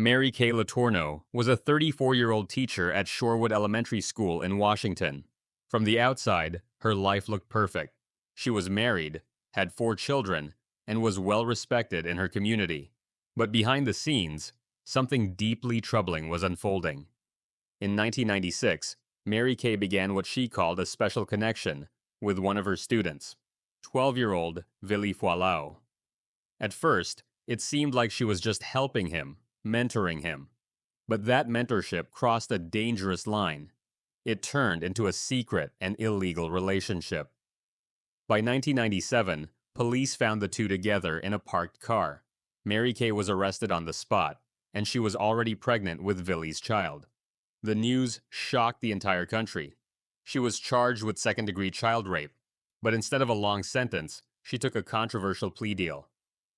Mary Kay Latorno was a 34-year-old teacher at Shorewood Elementary School in Washington. From the outside, her life looked perfect. She was married, had 4 children, and was well respected in her community. But behind the scenes, something deeply troubling was unfolding. In 1996, Mary Kay began what she called a special connection with one of her students, 12-year-old Vili Fualau. At first, it seemed like she was just helping him, mentoring him. But that mentorship crossed a dangerous line. It turned into a secret and illegal relationship. By 1997, police found the two together in a parked car. Mary Kay was arrested on the spot, and she was already pregnant with Vili's child. The news shocked the entire country. She was charged with second-degree child rape, but instead of a long sentence, she took a controversial plea deal: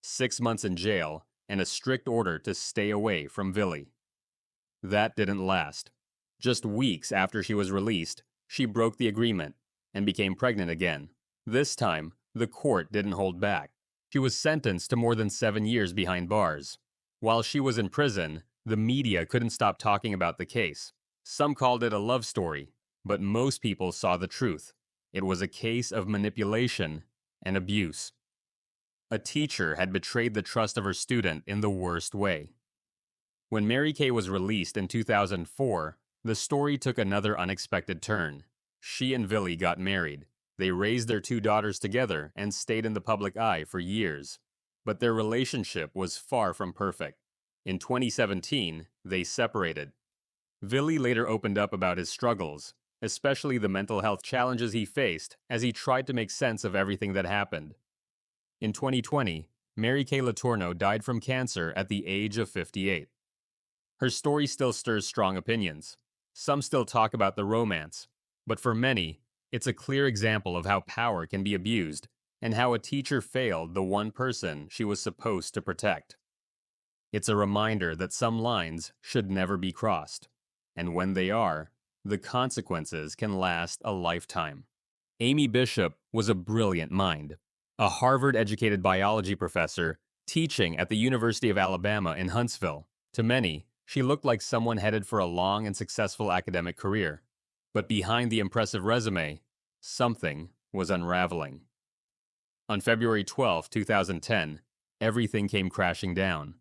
6 months in jail and a strict order to stay away from Vili. That didn't last. Just weeks after she was released, she broke the agreement and became pregnant again. This time, the court didn't hold back. She was sentenced to more than 7 years behind bars. While she was in prison, the media couldn't stop talking about the case. Some called it a love story, but most people saw the truth. It was a case of manipulation and abuse. A teacher had betrayed the trust of her student in the worst way. When Mary Kay was released in 2004, the story took another unexpected turn. She and Vili got married. They raised their 2 daughters together and stayed in the public eye for years. But their relationship was far from perfect. In 2017, they separated. Vili later opened up about his struggles, especially the mental health challenges he faced as he tried to make sense of everything that happened. In 2020, Mary Kay Latorno died from cancer at the age of 58. Her story still stirs strong opinions. Some still talk about the romance, but for many, it's a clear example of how power can be abused and how a teacher failed the one person she was supposed to protect. It's a reminder that some lines should never be crossed, and when they are, the consequences can last a lifetime. Amy Bishop was a brilliant mind, a Harvard-educated biology professor teaching at the University of Alabama in Huntsville. To many, she looked like someone headed for a long and successful academic career. But behind the impressive resume, something was unraveling. On February 12, 2010, everything came crashing down.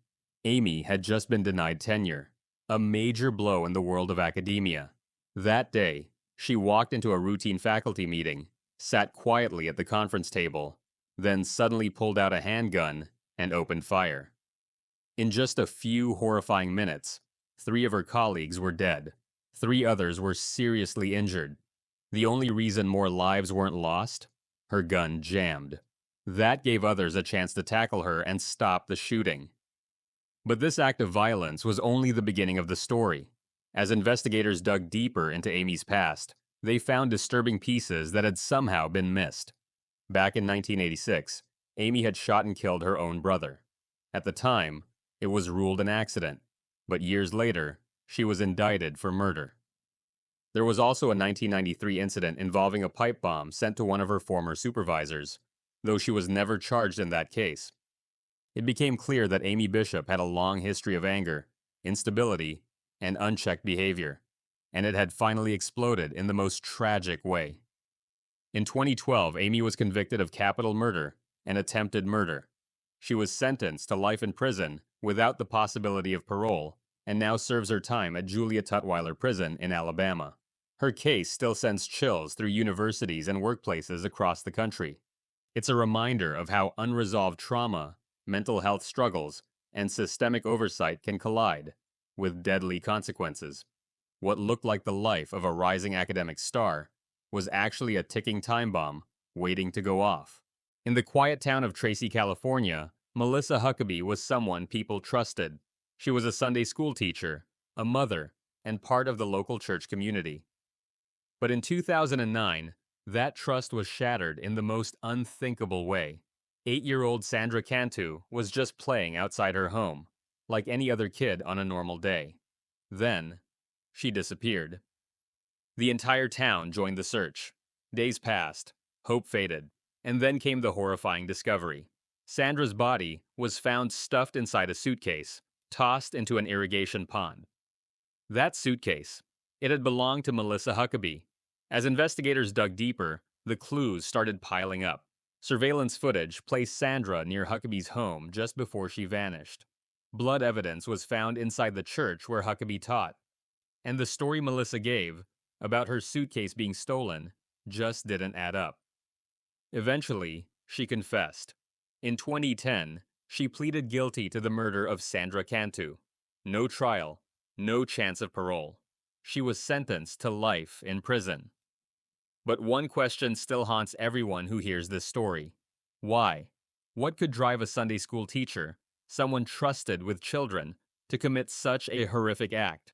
Amy had just been denied tenure, a major blow in the world of academia. That day, she walked into a routine faculty meeting, sat quietly at the conference table, then suddenly pulled out a handgun and opened fire. In just a few horrifying minutes, 3 of her colleagues were dead. 3 others were seriously injured. The only reason more lives weren't lost? Her gun jammed. That gave others a chance to tackle her and stop the shooting. But this act of violence was only the beginning of the story. As investigators dug deeper into Amy's past, they found disturbing pieces that had somehow been missed. Back in 1986, Amy had shot and killed her own brother. At the time, it was ruled an accident, but years later, she was indicted for murder. There was also a 1993 incident involving a pipe bomb sent to one of her former supervisors, though she was never charged in that case. It became clear that Amy Bishop had a long history of anger, instability, and unchecked behavior, and it had finally exploded in the most tragic way. In 2012, Amy was convicted of capital murder and attempted murder. She was sentenced to life in prison without the possibility of parole, and now serves her time at Julia Tutwiler Prison in Alabama. Her case still sends chills through universities and workplaces across the country. It's a reminder of how unresolved trauma, mental health struggles, and systemic oversight can collide, with deadly consequences. What looked like the life of a rising academic star was actually a ticking time bomb waiting to go off. In the quiet town of Tracy, California, Melissa Huckabee was someone people trusted. She was a Sunday school teacher, a mother, and part of the local church community. But in 2009, that trust was shattered in the most unthinkable way. 8-year-old Sandra Cantu was just playing outside her home, like any other kid on a normal day. Then, she disappeared. The entire town joined the search. Days passed, hope faded, and then came the horrifying discovery. Sandra's body was found stuffed inside a suitcase, tossed into an irrigation pond. That suitcase, it had belonged to Melissa Huckabee. As investigators dug deeper, the clues started piling up. Surveillance footage placed Sandra near Huckabee's home just before she vanished. Blood evidence was found inside the church where Huckabee taught, and the story Melissa gave about her suitcase being stolen just didn't add up. Eventually, she confessed. In 2010, she pleaded guilty to the murder of Sandra Cantu. No trial, no chance of parole. She was sentenced to life in prison. But one question still haunts everyone who hears this story. Why? What could drive a Sunday school teacher, someone trusted with children, to commit such a horrific act?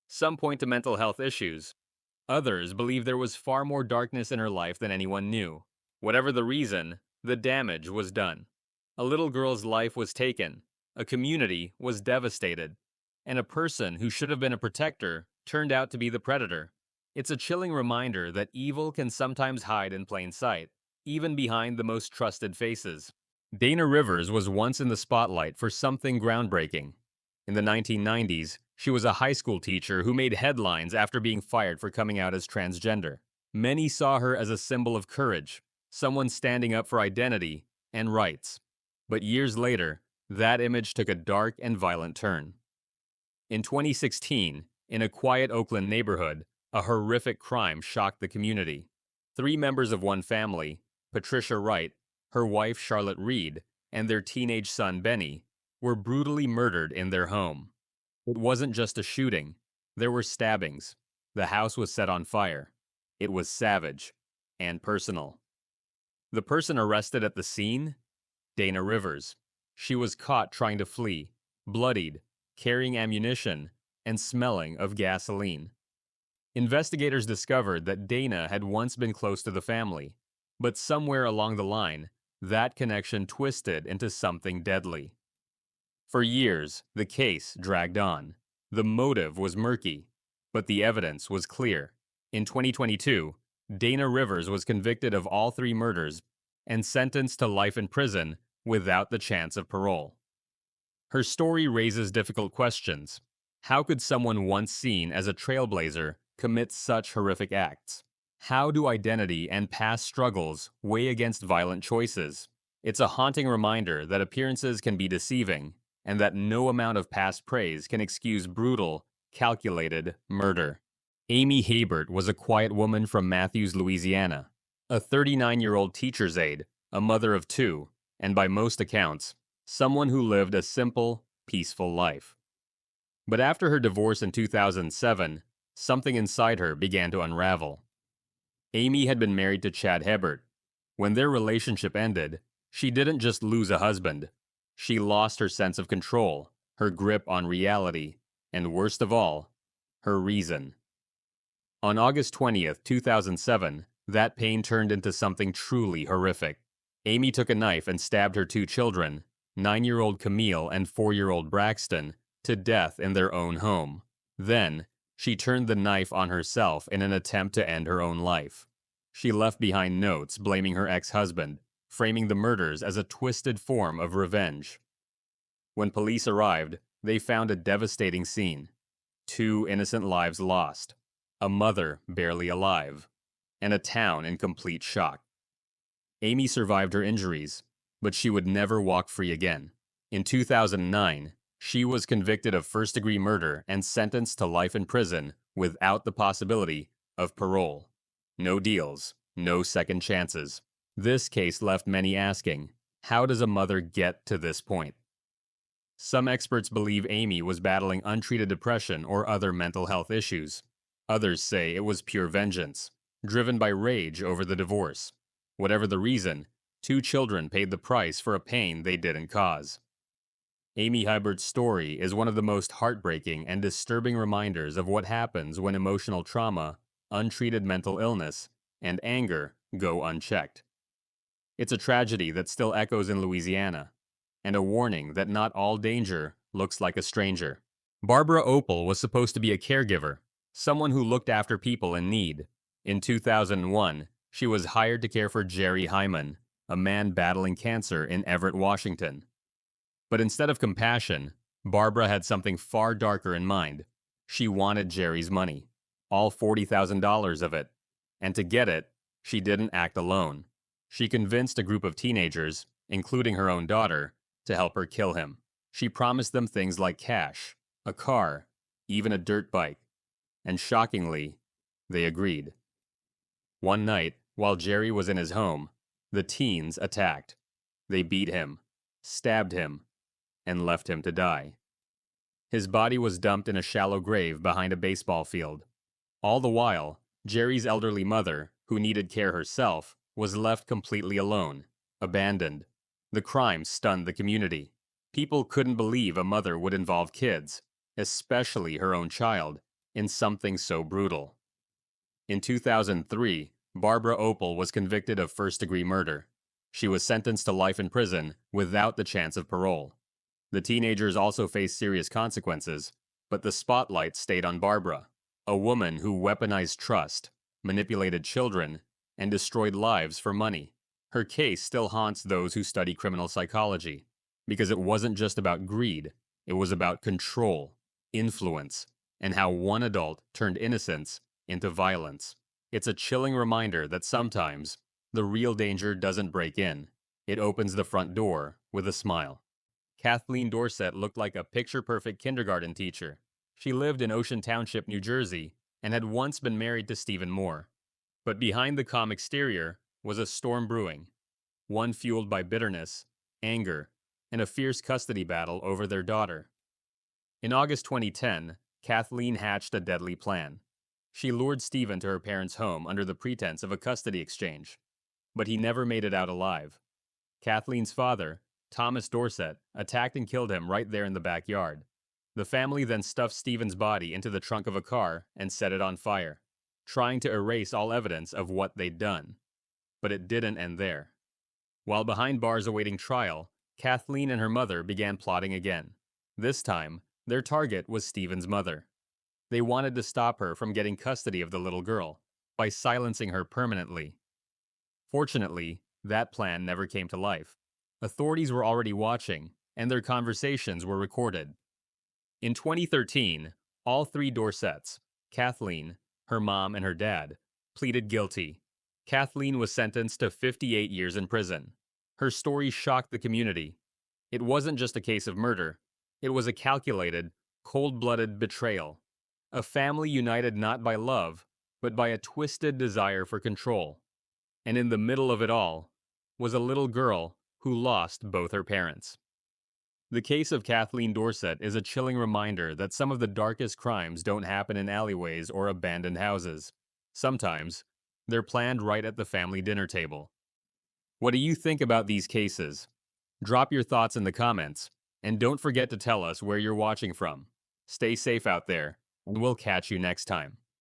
Some point to mental health issues. Others believe there was far more darkness in her life than anyone knew. Whatever the reason, the damage was done. A little girl's life was taken, a community was devastated, and a person who should have been a protector turned out to be the predator. It's a chilling reminder that evil can sometimes hide in plain sight, even behind the most trusted faces. Dana Rivers was once in the spotlight for something groundbreaking. In the 1990s, she was a high school teacher who made headlines after being fired for coming out as transgender. Many saw her as a symbol of courage, someone standing up for identity and rights. But years later, that image took a dark and violent turn. In 2016, in a quiet Oakland neighborhood, a horrific crime shocked the community. 3 members of one family, Patricia Wright, her wife Charlotte Reed, and their teenage son Benny, were brutally murdered in their home. It wasn't just a shooting. There were stabbings. The house was set on fire. It was savage and personal. The person arrested at the scene? Dana Rivers. She was caught trying to flee, bloodied, carrying ammunition, and smelling of gasoline. Investigators discovered that Dana had once been close to the family, but somewhere along the line, that connection twisted into something deadly. For years, the case dragged on. The motive was murky, but the evidence was clear. In 2022, Dana Rivers was convicted of all 3 murders and sentenced to life in prison without the chance of parole. Her story raises difficult questions. How could someone once seen as a trailblazer commit such horrific acts? How do identity and past struggles weigh against violent choices? It's a haunting reminder that appearances can be deceiving, and that no amount of past praise can excuse brutal, calculated murder. Amy Habert was a quiet woman from Matthews, Louisiana, a 39-year-old teacher's aide, a mother of 2, and by most accounts, someone who lived a simple, peaceful life. But after her divorce in 2007, something inside her began to unravel. Amy had been married to Chad Hebert. When their relationship ended, she didn't just lose a husband. She lost her sense of control, her grip on reality, and worst of all, her reason. On August 20th, 2007, that pain turned into something truly horrific. Amy took a knife and stabbed her 2 children, 9-year-old Camille and 4-year-old Braxton, to death in their own home. Then, she turned the knife on herself in an attempt to end her own life. She left behind notes blaming her ex-husband, framing the murders as a twisted form of revenge. When police arrived, they found a devastating scene. 2 innocent lives lost, a mother barely alive, and a town in complete shock. Amy survived her injuries, but she would never walk free again. In 2009, she was convicted of first-degree murder and sentenced to life in prison without the possibility of parole. No deals, no second chances. This case left many asking, how does a mother get to this point? Some experts believe Amy was battling untreated depression or other mental health issues. Others say it was pure vengeance, driven by rage over the divorce. Whatever the reason, 2 children paid the price for a pain they didn't cause. Amy Hebert's story is one of the most heartbreaking and disturbing reminders of what happens when emotional trauma, untreated mental illness, and anger go unchecked. It's a tragedy that still echoes in Louisiana, and a warning that not all danger looks like a stranger. Barbara Opal was supposed to be a caregiver, someone who looked after people in need. In 2001, she was hired to care for Jerry Hyman, a man battling cancer in Everett, Washington. But instead of compassion, Barbara had something far darker in mind. She wanted Jerry's money, all $40,000 of it. And to get it, she didn't act alone. She convinced a group of teenagers, including her own daughter, to help her kill him. She promised them things like cash, a car, even a dirt bike. And shockingly, they agreed. One night, while Jerry was in his home, the teens attacked. They beat him, stabbed him, and left him to die. His body was dumped in a shallow grave behind a baseball field. All the while, Jerry's elderly mother, who needed care herself, was left completely alone, abandoned. The crime stunned the community. People couldn't believe a mother would involve kids, especially her own child, in something so brutal. In 2003, Barbara Opel was convicted of first-degree murder. She was sentenced to life in prison without the chance of parole. The teenagers also faced serious consequences, but the spotlight stayed on Barbara, a woman who weaponized trust, manipulated children, and destroyed lives for money. Her case still haunts those who study criminal psychology, because it wasn't just about greed, it was about control, influence, and how one adult turned innocence into violence. It's a chilling reminder that sometimes the real danger doesn't break in, it opens the front door with a smile. Kathleen Dorsett looked like a picture-perfect kindergarten teacher. She lived in Ocean Township, New Jersey, and had once been married to Stephen Moore. But behind the calm exterior was a storm brewing, one fueled by bitterness, anger, and a fierce custody battle over their daughter. In August 2010, Kathleen hatched a deadly plan. She lured Stephen to her parents' home under the pretense of a custody exchange, but he never made it out alive. Kathleen's father, Thomas Dorsett, attacked and killed him right there in the backyard. The family then stuffed Stephen's body into the trunk of a car and set it on fire, trying to erase all evidence of what they'd done. But it didn't end there. While behind bars awaiting trial, Kathleen and her mother began plotting again. This time, their target was Stephen's mother. They wanted to stop her from getting custody of the little girl by silencing her permanently. Fortunately, that plan never came to life. Authorities were already watching, and their conversations were recorded. In 2013, all three Dorsetts, Kathleen, her mom, and her dad, pleaded guilty. Kathleen was sentenced to 58 years in prison. Her story shocked the community. It wasn't just a case of murder. It was a calculated, cold-blooded betrayal. A family united not by love, but by a twisted desire for control. And in the middle of it all was a little girl who lost both her parents. The case of Kathleen Dorsett is a chilling reminder that some of the darkest crimes don't happen in alleyways or abandoned houses. Sometimes, they're planned right at the family dinner table. What do you think about these cases? Drop your thoughts in the comments, and don't forget to tell us where you're watching from. Stay safe out there, and we'll catch you next time.